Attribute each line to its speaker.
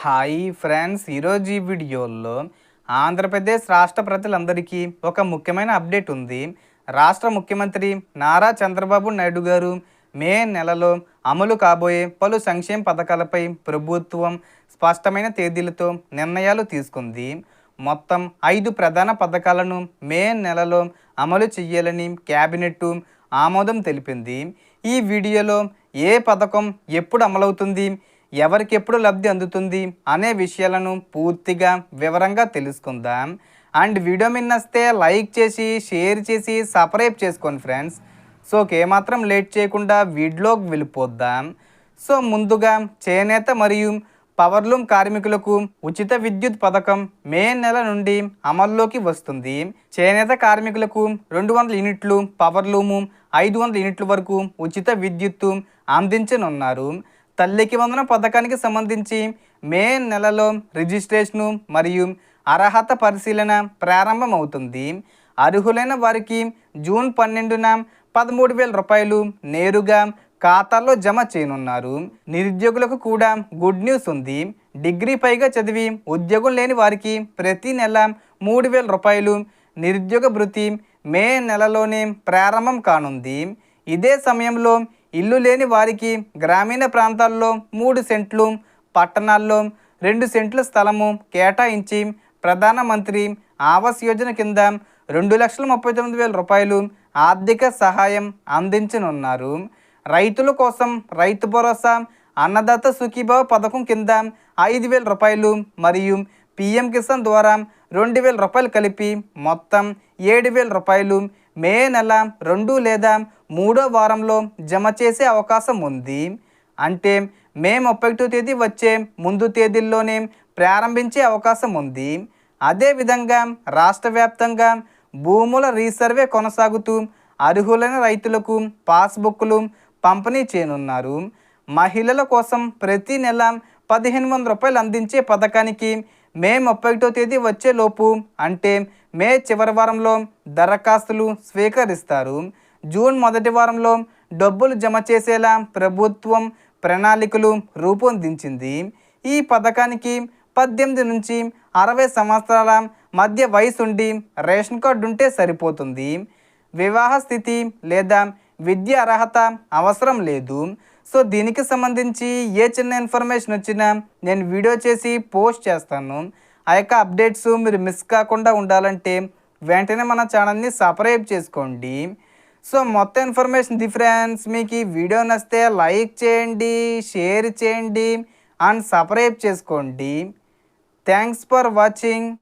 Speaker 1: Hi friends, ఈరోజు ఈ వీడియోలో ఆంధ్రప్రదేశ్ రాష్ట్ర ప్రజలందరికీ ఒక ముఖ్యమైన అప్డేట్ ఉంది. రాష్ట్ర ముఖ్యమంత్రి నారా చంద్రబాబు నాయుడు గారు మే నెలలో అమలు కాబోయే పలు సంక్షేమ పథకాలపై ప్రభుత్వం స్పష్టమైన తేదీలతో నిర్ణయాలు తీసుకుంది. మొత్తం 5 ప్రధాన పథకాలను మే నెలలో అమలు చేయాలని క్యాబినెట్ ఆమోదం తెలిపింది. ఈ వీడియోలో ఏ పథకం ఎప్పుడు అమలవుతుంది, ఎవరికి ఎప్పుడు లబ్ధి అందుతుంది అనే విషయాలను పూర్తిగా వివరంగా తెలుసుకుందాం. అండ్ వీడియో నచ్చితే లైక్ చేసి షేర్ చేసి సబ్స్క్రైబ్ చేసుకోండి ఫ్రెండ్స్. సో ఏమాత్రం లేట్ చేయకుండా వీడియోకి వెళ్ళిపోద్దాం. సో ముందుగా చేనేత మరియు పవర్లూమ్ కార్మికులకు ఉచిత విద్యుత్ పథకం మే నెల నుండి అమల్లోకి వస్తుంది. చేనేత కార్మికులకు 200 యూనిట్లు, పవర్లూము 500 యూనిట్ల వరకు ఉచిత విద్యుత్తు అందించనున్నారు. తల్లికి వందనం పథకానికి సంబంధించి మే నెలలో రిజిస్ట్రేషను మరియు అర్హత పరిశీలన ప్రారంభమవుతుంది. అర్హులైన వారికి జూన్ 12న 13,000 రూపాయలు నేరుగా ఖాతాల్లో జమ చేయనున్నారు. నిరుద్యోగులకు కూడా గుడ్ న్యూస్ ఉంది. డిగ్రీ పైగా చదివి ఉద్యోగం లేని వారికి ప్రతి నెల 3,000 రూపాయలు నిరుద్యోగ భృతి మే నెలలోనే ప్రారంభం కానుంది. ఇదే సమయంలో ఇల్లు లేని వారికి గ్రామీణ ప్రాంతాల్లో 3 సెంట్లు, పట్టణాల్లో 2 సెంట్ల స్థలము కేటాయించి ప్రధానమంత్రి ఆవాస్ యోజన కింద 2,39,000 రూపాయలు ఆర్థిక సహాయం అందించనున్నారు. రైతుల కోసం రైతు భరోసా, అన్నదాత సుఖీభావ పథకం కింద 5,000 రూపాయలు మరియు పిఎం కిసాన్ ద్వారా 2,000 రూపాయలు కలిపి మొత్తం 7,000 రూపాయలు మే నెల 2 లేదా 3వ వారంలో జమ చేసే అవకాశం ఉంది. అంటే మే 31వ తేదీ వచ్చే ముందు తేదీల్లోనే ప్రారంభించే అవకాశం ఉంది. అదేవిధంగా రాష్ట్ర వ్యాప్తంగా భూముల రీసర్వే కొనసాగుతూ అర్హులైన రైతులకు పాస్బుక్లు పంపిణీ చేయనున్నారు. మహిళల కోసం ప్రతి నెల 1,500 రూపాయలు అందించే పథకానికి మే 31వ తేదీ వచ్చేలోపు అంటే మే చివరి వారంలో దరఖాస్తులు స్వీకరిస్తారు. జూన్ మొదటి వారంలో డబ్బులు జమ చేసేలా ప్రభుత్వం ప్రణాళికలు రూపొందించింది. ఈ పథకానికి 18 నుంచి 60 సంవత్సరాల మధ్య వయసు ఉండి రేషన్ కార్డు ఉంటే సరిపోతుంది. వివాహ స్థితి లేదా విద్య అర్హత అవసరం లేదు. సో దీనికి సంబంధించి ఏ చిన్న ఇన్ఫర్మేషన్ వచ్చినా నేను వీడియో చేసి పోస్ట్ చేస్తాను. ఆ యొక్క అప్డేట్స్ మీరు మిస్ కాకుండా ఉండాలంటే వెంటనే మన ఛానల్ని సబ్స్క్రైబ్ చేసుకోండి. సో మొత్తం ఇన్ఫర్మేషన్ ఫ్రెండ్స్, మీకు ఈ వీడియో నచ్చితే లైక్ చేయండి, షేర్ చేయండి అండ్ సబ్స్క్రైబ్ చేసుకోండి. Thanks for watching.